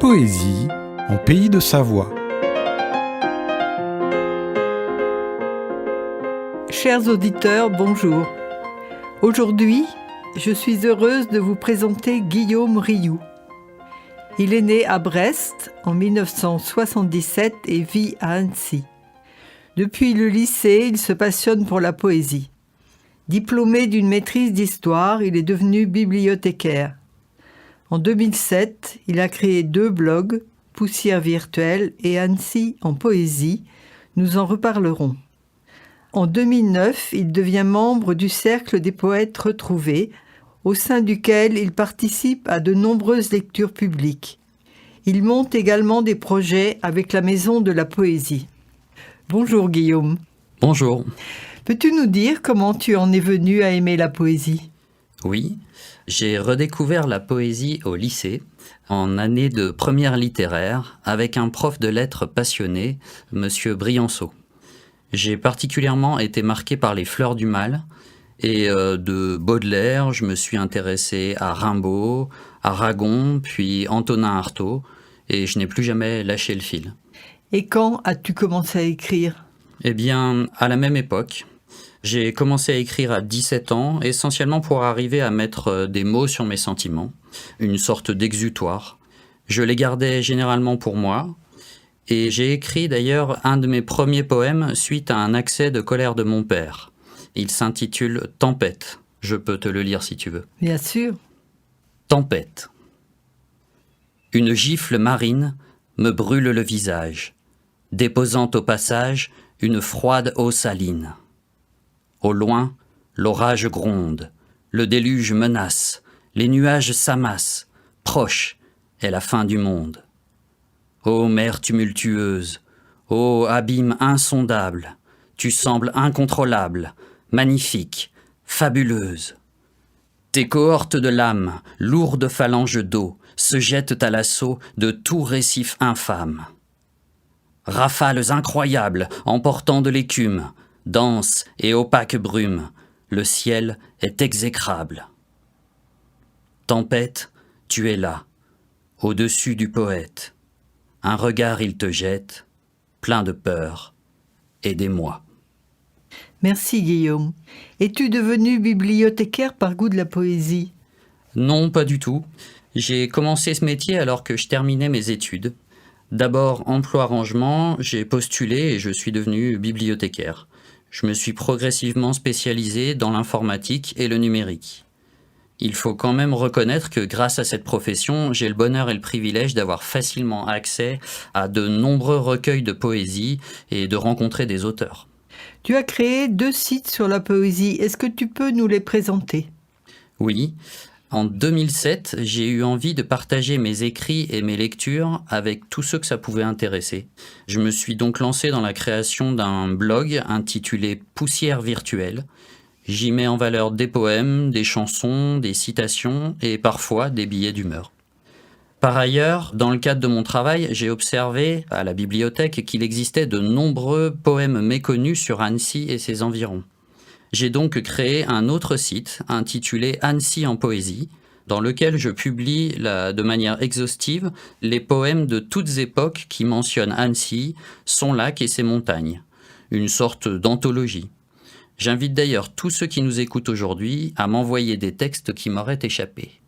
poésie en pays de Savoie. Chers auditeurs, bonjour. Aujourd'hui, je suis heureuse de vous présenter Guillaume Rioux. Il est né à Brest en 1977 et vit à Annecy. Depuis le lycée, il se passionne pour la poésie. Diplômé d'une maîtrise d'histoire, il est devenu bibliothécaire. En 2007, il a créé 2 blogs, Poussière virtuelle et Annecy en poésie. Nous en reparlerons. En 2009, il devient membre du Cercle des poètes retrouvés, au sein duquel il participe à de nombreuses lectures publiques. Il monte également des projets avec la Maison de la Poésie. Bonjour Guillaume. Bonjour. Peux-tu nous dire comment tu en es venu à aimer la poésie ? Oui, j'ai redécouvert la poésie au lycée, en année de première littéraire, avec un prof de lettres passionné, Monsieur Brianceau. J'ai particulièrement été marqué par les Fleurs du Mal, et de Baudelaire, je me suis intéressé à Rimbaud, à Ragon, puis Antonin Artaud, et je n'ai plus jamais lâché le fil. Et quand as-tu commencé à écrire ? Eh bien, à la même époque. J'ai commencé à écrire à 17 ans, essentiellement pour arriver à mettre des mots sur mes sentiments, une sorte d'exutoire. Je les gardais généralement pour moi, et j'ai écrit d'ailleurs un de mes premiers poèmes suite à un accès de colère de mon père. Il s'intitule « Tempête ». Je peux te le lire si tu veux. Bien sûr. Tempête. Une gifle marine me brûle le visage, déposant au passage une froide eau saline. Au loin, l'orage gronde, le déluge menace, les nuages s'amassent, proche est la fin du monde. Ô mer tumultueuse, ô abîme insondable, tu sembles incontrôlable, magnifique, fabuleuse. Tes cohortes de lames, lourdes phalanges d'eau, se jettent à l'assaut de tout récif infâme. Rafales incroyables emportant de l'écume, dense et opaque brume, le ciel est exécrable. Tempête, tu es là, au-dessus du poète. Un regard il te jette, plein de peur et d'émoi. Merci Guillaume. Es-tu devenu bibliothécaire par goût de la poésie ? Non, pas du tout. J'ai commencé ce métier alors que je terminais mes études. D'abord emploi-rangement, j'ai postulé et je suis devenu bibliothécaire. Je me suis progressivement spécialisé dans l'informatique et le numérique. Il faut quand même reconnaître que grâce à cette profession, j'ai le bonheur et le privilège d'avoir facilement accès à de nombreux recueils de poésie et de rencontrer des auteurs. Tu as créé 2 sites sur la poésie. Est-ce que tu peux nous les présenter ? Oui, en 2007, j'ai eu envie de partager mes écrits et mes lectures avec tous ceux que ça pouvait intéresser. Je me suis donc lancé dans la création d'un blog intitulé Poussière virtuelle. J'y mets en valeur des poèmes, des chansons, des citations et parfois des billets d'humeur. Par ailleurs, dans le cadre de mon travail, j'ai observé à la bibliothèque qu'il existait de nombreux poèmes méconnus sur Annecy et ses environs. J'ai donc créé un autre site intitulé Annecy en poésie, dans lequel je publie de manière exhaustive les poèmes de toutes époques qui mentionnent Annecy, son lac et ses montagnes. Une sorte d'anthologie. J'invite d'ailleurs tous ceux qui nous écoutent aujourd'hui à m'envoyer des textes qui m'auraient échappé.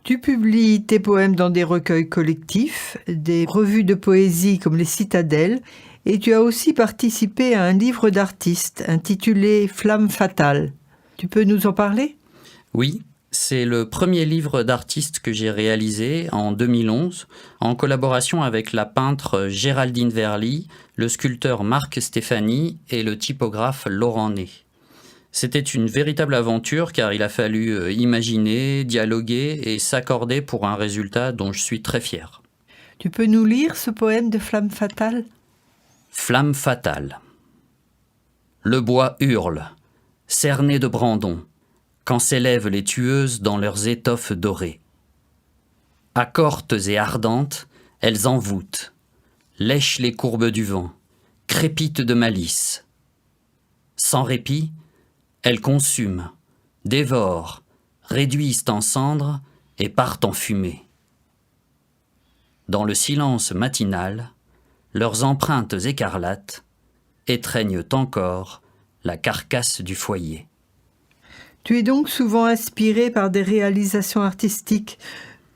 Tu publies tes poèmes dans des recueils collectifs, des revues de poésie comme les Citadelles, et tu as aussi participé à un livre d'artistes intitulé Flamme fatale. Tu peux nous en parler ? Oui, c'est le premier livre d'artistes que j'ai réalisé en 2011, en collaboration avec la peintre Géraldine Verly, le sculpteur Marc Stéphanie et le typographe Laurent Ney. C'était une véritable aventure car il a fallu imaginer, dialoguer et s'accorder pour un résultat dont je suis très fier. Tu peux nous lire ce poème de Flamme fatale ? Flamme fatale. Le bois hurle, cerné de brandons, quand s'élèvent les tueuses dans leurs étoffes dorées. Accortes et ardentes, elles envoûtent, lèchent les courbes du vent, crépitent de malice. Sans répit, elles consument, dévorent, réduisent en cendres et partent en fumée. dans le silence matinal, leurs empreintes écarlates étreignent encore la carcasse du foyer. Tu es donc souvent inspiré par des réalisations artistiques.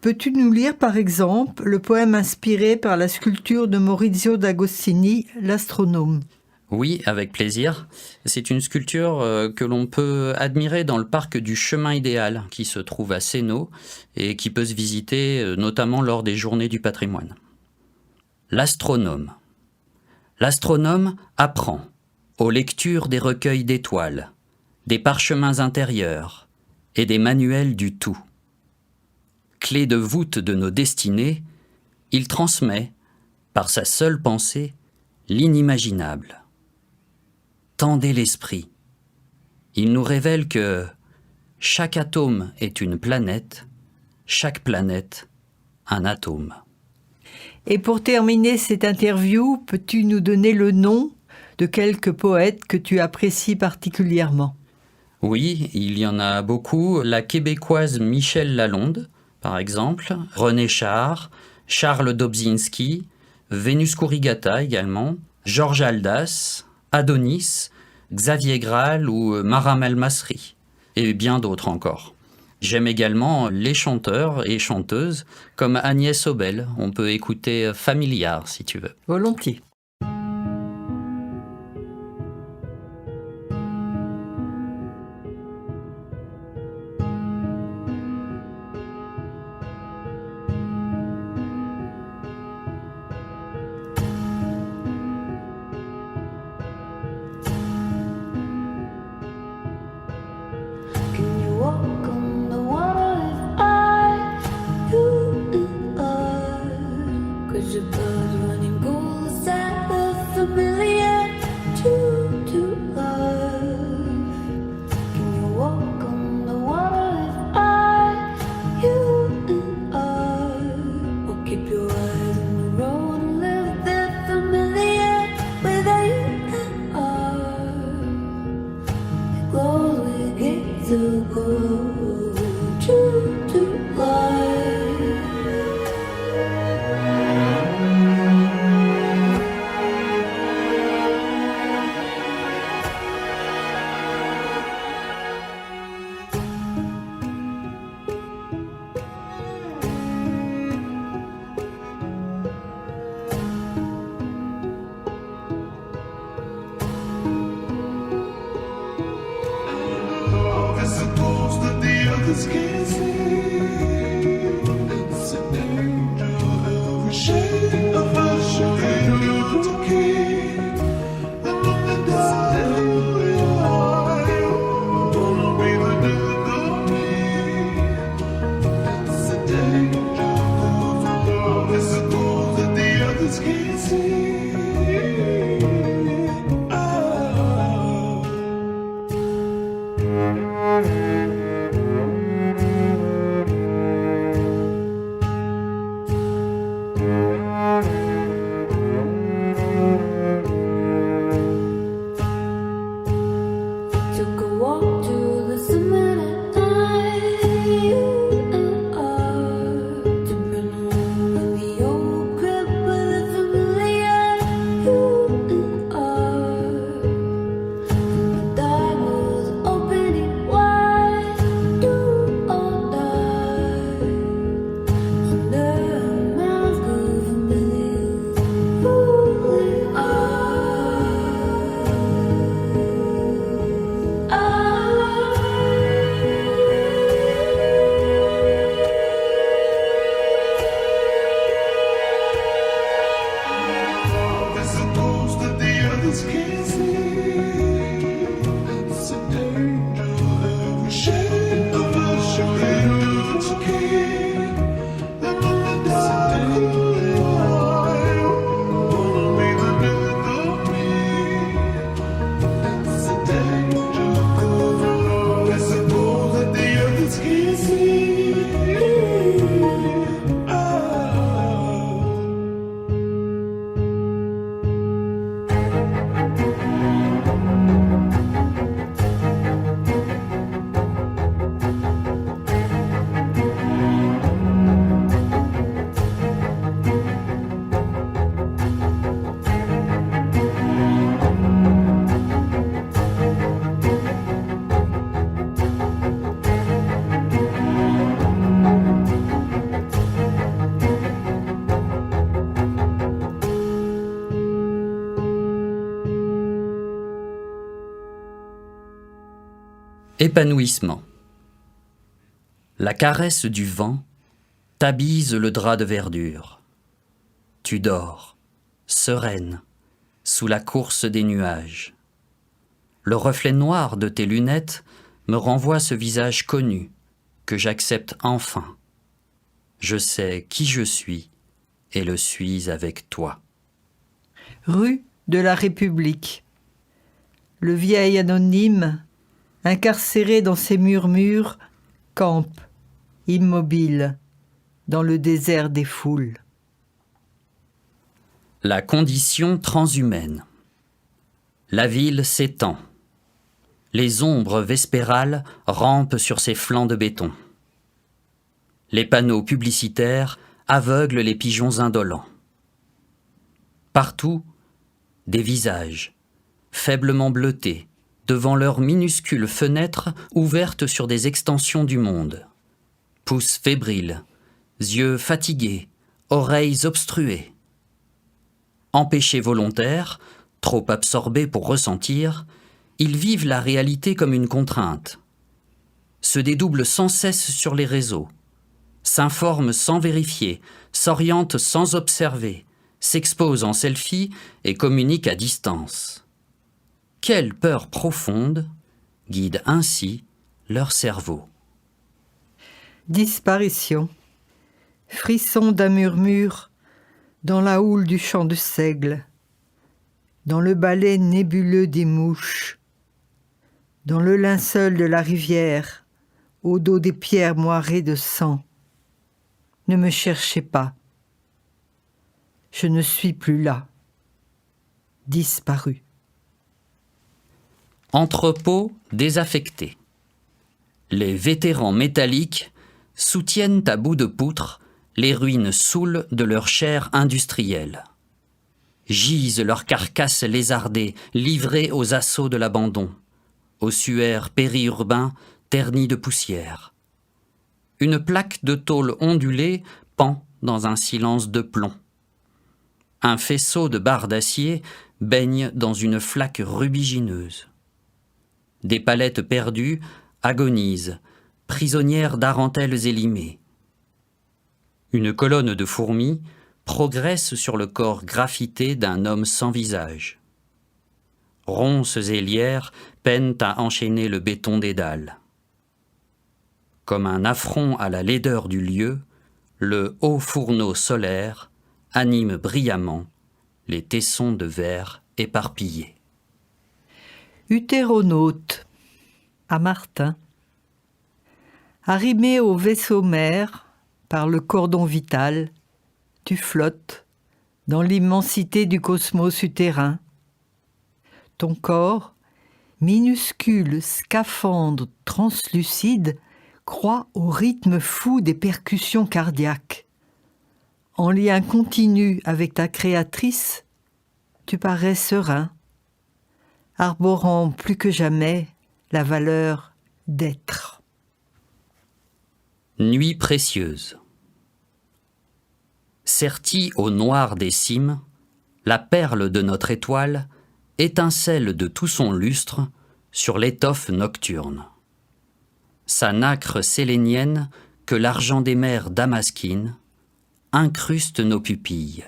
Peux-tu nous lire par exemple le poème inspiré par la sculpture de Maurizio d'Agostini, l'astronome ? Oui, avec plaisir. C'est une sculpture que l'on peut admirer dans le parc du Chemin Idéal, qui se trouve à Sénaux et qui peut se visiter notamment lors des Journées du patrimoine. L'astronome. L'astronome apprend aux lectures des recueils d'étoiles, des parchemins intérieurs et des manuels du tout. Clé de voûte de nos destinées, il transmet, par sa seule pensée, l'inimaginable. Tendez l'esprit. Il nous révèle que chaque atome est une planète, chaque planète un atome. Et pour terminer cette interview, peux-tu nous donner le nom de quelques poètes que tu apprécies particulièrement ? Oui, il y en a beaucoup. La québécoise Michèle Lalonde, par exemple, René Char, Charles Dobzhinsky, Vénus Kourigata également, Georges Haldas, Adonis, Xavier Graal ou Maram El Masri, et bien d'autres encore. J'aime également les chanteurs et chanteuses comme Agnès Obel. On peut écouter Familiar si tu veux. Volontiers. Can you walk on the water if I, you and I? Could your blood running cool? Is that the familiar to love? Can you walk on the water if I, you and I? Or keep your eyes on the road and live the familiar without you and I? Close we get to go to life. As a ghost that the others can't see. It's a danger of every shade of a shade to keep. And on the day we are, wanna be the death of me. It's a danger of as a ghost that the others can't see. Took a walk to the summit at night, you and I. To bring home in the old crib with the familiar, you and I. And the door was opening wide. Épanouissement. La caresse du vent t'habille le drap de verdure. Tu dors, sereine, sous la course des nuages. Le reflet noir de tes lunettes me renvoie ce visage connu que j'accepte enfin. Je sais qui je suis et le suis avec toi. Rue de la République. Le vieil anonyme, incarcéré dans ses murmures, campe, immobile, dans le désert des foules. La condition transhumaine. La ville s'étend. Les ombres vespérales rampent sur ses flancs de béton. Les panneaux publicitaires aveuglent les pigeons indolents. Partout, des visages, faiblement bleutés, devant leurs minuscules fenêtres ouvertes sur des extensions du monde. Pouces fébriles, yeux fatigués, oreilles obstruées. Empêchés volontaires, trop absorbés pour ressentir, ils vivent la réalité comme une contrainte. Se dédoublent sans cesse sur les réseaux, s'informent sans vérifier, s'orientent sans observer, s'exposent en selfie et communiquent à distance. Quelle peur profonde guide ainsi leur cerveau. Disparition. Frisson d'un murmure dans la houle du champ de seigle, dans le balai nébuleux des mouches, dans le linceul de la rivière, au dos des pierres moirées de sang. Ne me cherchez pas. Je ne suis plus là. Disparu. Entrepôt désaffecté. Les vétérans métalliques soutiennent à bout de poutre les ruines saoules de leur chair industrielle. Gisent leurs carcasses lézardées, livrées aux assauts de l'abandon, ossuaires périurbains ternis de poussière. Une plaque de tôle ondulée pend dans un silence de plomb. Un faisceau de barres d'acier baigne dans une flaque rubigineuse. Des palettes perdues agonisent, prisonnières d'arentelles élimées. Une colonne de fourmis progresse sur le corps graffité d'un homme sans visage. Ronces et lierres peinent à enchaîner le béton des dalles. Comme un affront à la laideur du lieu, le haut fourneau solaire anime brillamment les tessons de verre éparpillés. Utéronaute, à Martin. Arrimé au vaisseau mère par le cordon vital, tu flottes dans l'immensité du cosmos utérin. Ton corps, minuscule scaphandre translucide, croît au rythme fou des percussions cardiaques. En lien continu avec ta créatrice, tu parais serein, arborant plus que jamais la valeur d'être. Nuit précieuse. Sertie au noir des cimes, la perle de notre étoile étincelle de tout son lustre sur l'étoffe nocturne. Sa nacre sélénienne que l'argent des mers damasquine incruste nos pupilles.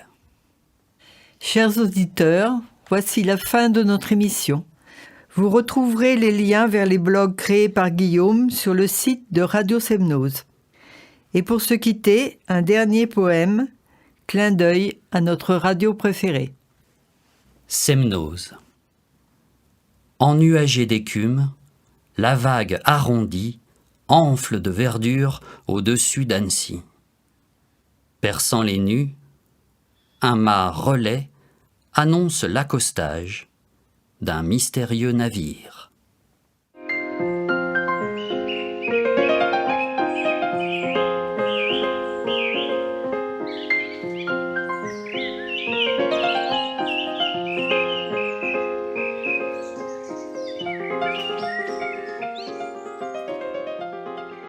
Chers auditeurs, voici la fin de notre émission. Vous retrouverez les liens vers les blogs créés par Guillaume sur le site de Radio Semnose. Et pour se quitter, un dernier poème, clin d'œil à notre radio préférée. Semnose. Ennuagée d'écume, la vague arrondie enfle de verdure au-dessus d'Annecy. Perçant les nues, un mât relais annonce l'accostage d'un mystérieux navire.